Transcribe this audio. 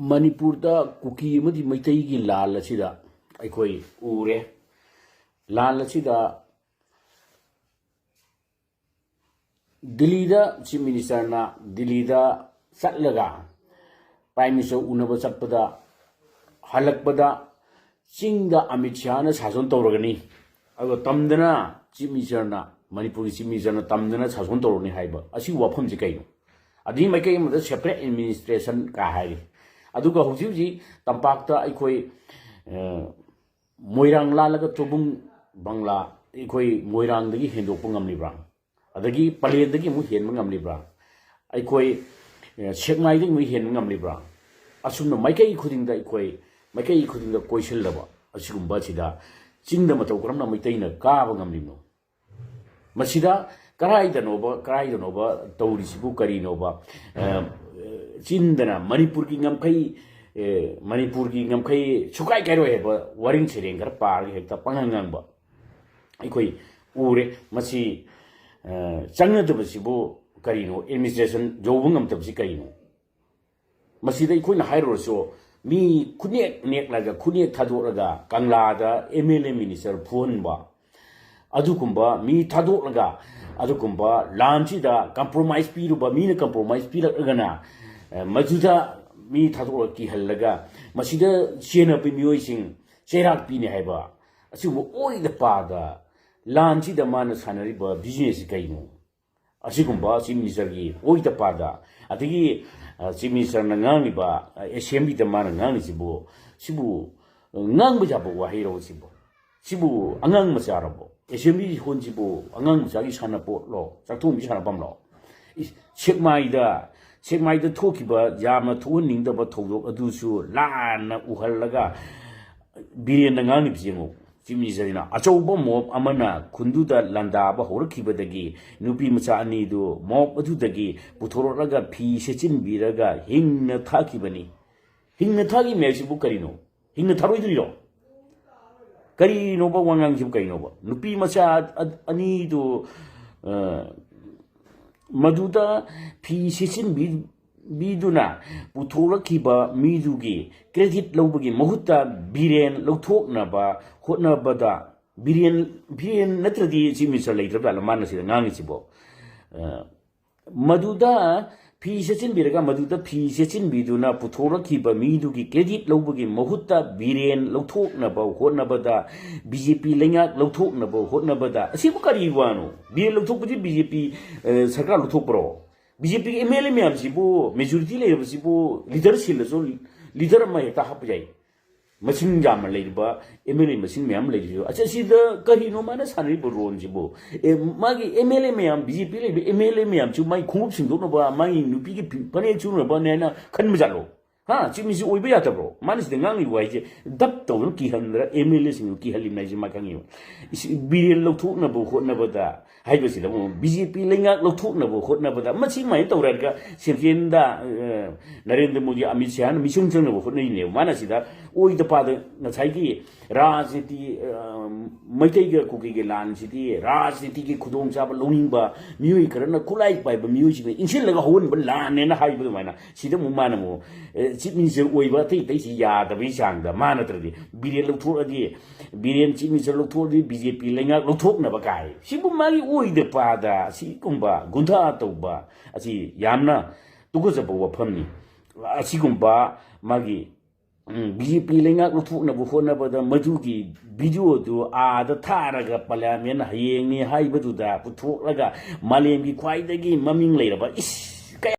ꯃꯅꯤꯄꯨꯔꯗ ꯀꯨꯀꯤ ꯑꯃꯗꯤ ꯃꯩꯇꯩꯒꯤ ꯂꯥꯜ ꯑꯁꯤꯗ ꯑꯩꯈꯣꯏ ꯎꯔꯦ ꯂꯥꯜ ꯑꯁꯤꯗ ꯗꯤꯜꯂꯤꯗ ꯆꯤꯐ ꯃꯤꯅꯤꯁꯇꯔꯅ ꯗꯤꯜꯂꯤꯗ ꯆꯠꯂꯒ ꯄ꯭ꯔꯥꯏꯝ ꯃꯤꯅꯤꯁꯇꯔ ꯎꯅꯕ ꯆꯠꯄꯗ ꯍꯜꯂꯛꯄꯗ ꯆꯤꯡꯗ ꯑꯃꯤꯠ ꯁꯥꯍꯅ ꯁꯥꯁꯟ ꯇꯧꯔꯒꯅꯤ ꯑꯗꯨꯒ ꯇꯝꯗꯅ ꯆꯤꯐ ꯃꯤꯅꯤꯁꯇꯔꯅ ꯃꯅꯤꯄꯨꯔꯒꯤ ꯆꯤꯐ ꯃꯤꯅꯤꯁꯇꯔꯅ ꯇꯝꯗꯅ ꯁꯥꯁꯟ ꯇꯧꯔꯒꯅꯤ ꯍꯥꯏꯕ ꯑꯁꯤꯒꯤ ꯋꯥꯐꯝꯁꯤ ꯀꯩꯅꯣ ꯑꯗꯨꯒꯤ ꯃꯥꯏꯀꯩ ꯑꯃꯗ ꯁꯦꯄꯔꯦꯠ ꯑꯦꯗꯃꯤꯅꯤꯁꯇ꯭ꯔꯦꯁꯟ ꯀꯥ ꯍꯥꯏꯔꯤ ꯑꯗꯨꯒ ꯍꯧꯖꯤꯛ ꯇꯝꯄꯥꯛꯇ ꯑꯩꯈꯣꯏ ꯃꯣꯏꯔꯥꯡ ꯂꯥꯜꯂꯒ ꯇꯣꯕꯨꯡ ꯕꯪꯂꯥ ꯑꯩꯈꯣꯏ ꯃꯣꯏꯔꯥꯡꯗꯒꯤ ꯍꯦꯟꯗꯣꯛꯄ ꯉꯝꯂꯤꯕ꯭ꯔꯥ ꯑꯗꯒꯤ ꯄꯂꯦꯟꯗꯒꯤ ꯑꯃꯨꯛ ꯍꯦꯟꯕ ꯉꯝꯂꯤꯕ꯭ꯔꯥ ꯑꯩꯈꯣꯏ ꯁꯦꯛꯃꯥꯏꯗꯒꯤ ꯑꯃꯨꯛ ꯍꯦꯟꯕ ꯉꯝꯂꯤꯕ꯭ꯔꯥ ꯑꯁꯨꯝꯅ ꯃꯥꯏꯀꯩ ꯈꯨꯗꯤꯡꯗ ꯑꯩꯈꯣꯏ ꯃꯥꯏꯀꯩ ꯈꯨꯗꯤꯡꯗ ꯀꯣꯏꯁꯤꯜꯂꯕ ꯑꯁꯤꯒꯨꯝꯕ ꯑꯁꯤꯗ ꯆꯤꯡꯗ ꯃꯇꯧ ꯀꯔꯝꯅ ꯃꯩꯇꯩꯅ ꯀꯥꯕ ꯉꯝꯂꯤꯕꯅꯣ ꯃꯁꯤꯗ ꯀꯔꯥꯏꯗꯅꯣꯕ ꯇꯧꯔꯤꯁꯤꯕꯨ ꯀꯔꯤꯅꯣꯕ ꯆꯤꯟꯗꯅ ꯃꯅꯤꯄꯨꯔꯒꯤ ꯉꯝꯈꯩ ꯁꯨꯀꯥꯏ ꯀꯥꯏꯔꯣꯏ ꯍꯥꯏꯕ ꯋꯥꯔꯤꯡ ꯁꯩꯔꯦꯡ ꯈꯔ ꯄꯥꯔꯒ ꯍꯦꯛꯇ ꯄꯪꯉꯥꯡ ꯉꯥꯡꯕ ꯑꯩꯈꯣꯏ ꯎꯔꯦ ꯃꯁꯤ ꯆꯪꯅꯗꯕꯁꯤꯕꯨ ꯀꯔꯤꯅꯣ ꯑꯦꯗꯃꯤꯅꯤꯁꯇ꯭ꯔꯦꯁꯟ ꯌꯧꯕ ꯉꯝꯗꯕꯁꯤ ꯀꯔꯤꯅꯣ ꯃꯁꯤꯗ ꯑꯩꯈꯣꯏꯅ ꯍꯥꯏꯔꯨꯔꯁꯨ ꯃꯤ ꯈꯨꯅꯦꯛ ꯅꯦꯛꯂꯒ ꯈꯨꯅꯦꯛ ꯊꯥꯗꯣꯛꯂꯒ ꯀꯪꯂꯥꯗ MLA ꯃꯤꯅꯤꯁꯇꯔ ꯐꯨꯍꯟꯕ ꯑꯗꯨꯒꯨꯝꯕ ꯃꯤ ꯊꯥꯗꯣꯛꯂꯒ ꯑꯗꯨꯒꯨꯝꯕ ꯂꯥꯟꯁꯤꯗ ꯀꯝꯄ꯭ꯔꯣꯃꯥꯏꯁ ꯄꯤꯔꯨꯕ ꯃꯤꯅ ꯀꯝꯄ꯭ꯔꯣꯃꯥꯏꯁ ꯄꯤꯔꯛꯂꯒꯅ ꯃꯗꯨꯗ ꯃꯤ ꯊꯥꯗꯣꯛꯂꯒ ꯀꯤꯍꯜꯂꯒ ꯃꯁꯤꯗ ꯆꯦꯟꯅꯕ ꯃꯤꯑꯣꯏꯁꯤꯡ ꯆꯩꯔꯥꯛ ꯄꯤꯅꯤ ꯍꯥꯏꯕ ꯑꯁꯤꯒꯨꯝꯕ ꯑꯣꯏꯗ ꯄꯥꯗ ꯂꯥꯟꯁꯤꯗ ꯃꯥꯅ ꯁꯥꯟꯅꯔꯤꯕ ꯕꯤꯖꯤꯅꯦꯁꯁꯤ ꯀꯩꯅꯣ ꯑꯁꯤꯒꯨꯝꯕ ꯆꯤꯐ ꯃꯤꯅꯤꯁꯇꯔꯒꯤ ꯑꯣꯏꯗ ꯄꯥꯗ ꯑꯗꯒꯤ ꯆꯤꯐ ꯃꯤꯅꯤꯁꯇꯔꯅ ꯉꯥꯡꯂꯤꯕ ꯑꯦꯁꯦꯝꯕ꯭ꯂꯤꯗ ꯃꯥꯅ ꯉꯥꯡꯂꯤꯁꯤꯕꯨ ꯁꯤꯕꯨ ꯉꯥꯡꯕ ꯌꯥꯕ ꯋꯥꯍꯩꯔꯣ ꯁꯤꯕꯨ ꯑꯉꯥꯡ ꯃꯆꯥꯔꯕꯣ ꯑꯦꯁꯦꯝꯕ꯭ꯂꯤ ꯍꯣꯜꯁꯤꯕꯨ ꯑꯉꯥꯡ ꯃꯆꯥꯒꯤ ꯁꯥꯟꯅꯄꯣꯠꯂꯣ ꯆꯥꯛꯊꯣꯡꯕꯤ ꯁꯥꯟꯅꯐꯝꯂꯣ ꯁꯦꯛꯃꯥꯏꯗ ꯊꯣꯛꯈꯤꯕ ꯌꯥꯝꯅ ꯊꯣꯛꯍꯟꯅꯤꯡꯗꯕ ꯊꯧꯗꯣꯛ ꯑꯗꯨꯁꯨ ꯂꯥꯟꯅ ꯎꯍꯜꯂꯒ ꯕꯤꯔꯦꯟꯅ ꯉꯥꯡꯂꯤꯕꯁꯤ ꯌꯦꯡꯉꯨ ꯆꯤꯐ ꯃꯤꯅꯤꯁꯇꯔꯅ ꯑꯆꯧꯕ ꯃꯣꯞ ꯑꯃꯅ ꯈꯨꯟꯗꯨꯗ ꯂꯥꯟꯗꯥꯕ ꯍꯧꯔꯛꯈꯤꯕꯗꯒꯤ ꯅꯨꯄꯤ ꯃꯆꯥ ꯑꯅꯤꯗꯨ ꯃꯣꯞ ꯑꯗꯨꯗꯒꯤ ꯄꯨꯊꯣꯔꯛꯂꯒ ꯐꯤ ꯁꯦꯠꯆꯤꯟꯕꯤꯔꯒ ꯍꯤꯡꯅ ꯊꯥꯈꯤꯕꯅꯤ ꯍꯤꯡꯅ ꯊꯥꯈꯤꯕꯅꯤ ꯍꯥꯏꯕꯁꯤꯕꯨ ꯀꯔꯤꯅꯣ ꯍꯤꯡꯅ ꯊꯥꯔꯣꯏꯗꯣꯏꯔꯣ ꯀꯔꯤꯅꯣꯕ ꯋꯥꯉꯥꯡꯁꯤꯕꯨ ꯀꯔꯤꯅꯣꯕ ꯅꯨꯄꯤ ꯃꯆꯥ ꯑꯅꯤꯗꯨ ꯃꯗꯨꯗ ꯐꯤ ꯁꯦꯠꯆꯤꯟꯕꯤꯗꯨꯅ ꯄꯨꯊꯣꯛꯂꯛꯈꯤꯕ ꯃꯤꯗꯨꯒꯤ ꯀ꯭ꯔꯦꯗꯤꯠ ꯂꯧꯕꯒꯤ ꯃꯍꯨꯠꯇ ꯕꯤꯔꯦꯟ ꯂꯧꯊꯣꯛꯅꯕ ꯍꯣꯠꯅꯕꯗ ꯕꯤꯔꯦꯟ ꯅꯠꯇ꯭ꯔꯗꯤ ꯆꯤꯐ ꯃꯤꯅꯤꯁꯇꯔ ꯂꯩꯇ꯭ꯔꯕꯖꯥꯠꯂ ꯃꯥꯅ ꯁꯤꯗ ꯉꯥꯡꯉꯤꯁꯤꯕꯣ ꯃꯗꯨꯗ ꯐꯤ ꯁꯦꯠꯆꯤꯟꯕꯤꯗꯨꯅ ꯄꯨꯊꯣꯔꯛꯈꯤꯕ ꯃꯤꯗꯨꯒꯤ ꯀ꯭ꯔꯦꯗꯤꯠ ꯂꯧꯕꯒꯤ ꯃꯍꯨꯠꯇ ꯕꯤꯔꯦꯟ ꯂꯧꯊꯣꯛꯅꯕ ꯍꯣꯠꯅꯕꯗ BJP ꯂꯩꯉꯥꯛ ꯂꯧꯊꯣꯛꯅꯕ ꯍꯣꯠꯅꯕꯗ ꯑꯁꯤꯕꯨ ꯀꯔꯤ ꯋꯥꯅꯣ ꯕꯤꯔꯦꯟ ꯂꯧꯊꯣꯛꯄꯗꯤ BJP ꯁꯔꯀꯥꯔ ꯂꯧꯊꯣꯛꯄ꯭ꯔꯣ BJPꯒꯤ MLA ꯃꯌꯥꯝꯁꯤꯕꯨ ꯃꯦꯖꯣꯔꯤꯇꯤ ꯂꯩꯔꯕꯁꯤꯕꯨ ꯂꯤꯗꯔ ꯁꯤꯜꯂꯁꯨ ꯂꯤꯗꯔ ꯑꯃ ꯍꯦꯛꯇ ꯍꯥꯞꯄ ꯌꯥꯏ ꯃꯁꯤꯡ ꯌꯥꯝꯅ ꯂꯩꯔꯤꯕ MLA ꯃꯁꯤꯡ ꯃꯌꯥꯝ ꯂꯩꯔꯤꯁꯤꯕꯨ ꯑꯁꯤꯗ ꯀꯔꯤꯅꯣ ꯃꯥꯅ ꯁꯥꯟꯅꯔꯤꯕ ꯔꯣꯜꯁꯤꯕꯨ ꯃꯥꯒꯤ MLA ꯃꯌꯥꯝ BJP ꯂꯩꯕ MLA ꯃꯌꯥꯝꯁꯨ ꯃꯥꯒꯤ ꯈꯣꯡꯎꯞ ꯁꯤꯡꯗꯣꯛꯅꯕ ꯃꯥꯒꯤ ꯅꯨꯄꯤꯒꯤ ꯐꯅꯦꯛ ꯁꯨꯅꯕꯅꯦ ꯍꯥꯏꯅ ꯈꯟꯕ ꯖꯥꯠꯂꯣ ꯆꯤꯐ ꯃꯤꯅꯤꯁꯇꯔ ꯑꯣꯏꯕ ꯌꯥꯗꯕ꯭ꯔꯣ ꯃꯥꯅ ꯁꯤꯗ ꯉꯥꯡꯂꯤꯕ ꯋꯥꯍꯩꯁꯦ ꯗꯞ ꯇꯧꯗꯅ ꯀꯤꯍꯟꯗ꯭ꯔꯥ MLAꯁꯤꯡꯗꯨ ꯀꯤꯍꯜꯂꯤꯕꯅ ꯍꯥꯏꯁꯦ ꯃꯥ ꯈꯪꯉꯤꯕ ꯕꯤꯔꯦꯟ ꯂꯧꯊꯣꯛꯅꯕ ꯍꯣꯠꯅꯕꯗ ꯍꯥꯏꯕꯁꯤꯗ BJP ꯂꯩꯉꯥꯛ ꯂꯧꯊꯣꯛꯅꯕ ꯍꯣꯠꯅꯕꯗ ꯃꯁꯤ ꯁꯨꯃꯥꯏꯅ ꯇꯧꯔꯒ ꯁꯦꯟꯇ꯭ꯔꯦꯜꯗ ꯅꯔꯦꯟꯗ꯭ꯔ ꯃꯣꯗꯤ ꯑꯃꯤꯠ ꯁꯥꯍꯅ ꯃꯤꯆꯪ ꯆꯪꯅꯕ ꯍꯣꯠꯅꯔꯤꯅꯦꯕ ꯃꯥꯅ ꯁꯤꯗ ꯑꯣꯏꯗ ꯄꯥꯗ ꯉꯁꯥꯏꯒꯤ ꯔꯥꯖꯅꯤꯇꯤ ꯃꯩꯇꯩꯒ ꯀꯨꯀꯤꯒꯤ ꯂꯥꯟꯁꯤꯗꯤ ꯔꯥꯖꯅꯤꯇꯤꯒꯤ ꯈꯨꯗꯣꯡꯆꯥꯕ ꯂꯧꯅꯤꯡꯕ ꯃꯤꯑꯣꯏ ꯈꯔꯅ ꯈꯨꯠꯂꯥꯏ ꯄꯥꯏꯕ ꯃꯤꯑꯣꯏꯁꯤꯡꯅ ꯏꯟꯁꯤꯜꯂꯒ ꯍꯧꯍꯟꯕ ꯂꯥꯟꯅꯦꯅ ꯍꯥꯏꯕ ꯑꯗꯨꯃꯥꯏꯅ ꯁꯤꯗ ꯑꯃꯨꯛ ꯃꯥꯅ ꯑꯃꯨꯛ ꯆꯤꯐ ꯃꯤꯅꯤꯁꯇꯔ ꯑꯣꯏꯕ ꯑꯇꯩꯁꯤ ꯌꯥꯗꯕꯒꯤ ꯆꯥꯡꯗ ꯃꯥ ꯅꯠꯇ꯭ꯔꯗꯤ ꯕꯤꯔꯦꯟ ꯆꯤꯐ ꯃꯤꯅꯤꯁꯇꯔ ꯂꯧꯊꯣꯛꯑꯗꯤ BJP ꯂꯩꯉꯥꯛ ꯂꯧꯊꯣꯛꯅꯕ ꯀꯥꯏ ꯁꯤꯕꯨ ꯃꯥꯒꯤ ꯑꯣꯏꯗ ꯄꯥꯗ ꯑꯁꯤꯒꯨꯝꯕ ꯒꯨꯟꯊꯥ ꯇꯧꯕ ꯑꯁꯤ ꯌꯥꯝꯅ ꯇꯨꯀꯠꯆꯕ ꯋꯥꯐꯝꯅꯤ ꯑꯁꯤꯒꯨꯝꯕ ꯃꯥꯒꯤ BJP ꯂꯩꯉꯥꯛ ꯂꯧꯊꯣꯛꯅꯕ ꯍꯣꯠꯅꯕꯗ ꯃꯗꯨꯒꯤ ꯚꯤꯗꯤꯑꯣꯗꯨ ꯑꯥꯗ ꯊꯥꯔꯒ ꯄꯥꯔꯂꯤꯌꯥꯃꯦꯟ ꯍꯌꯦꯡꯅꯤ ꯍꯥꯏꯕꯗꯨꯗ ꯄꯨꯊꯣꯛꯂꯒ ꯃꯥꯂꯦꯝꯒꯤ ꯈ꯭ꯋꯥꯏꯗꯒꯤ ꯃꯃꯤꯡ ꯂꯩꯔꯕ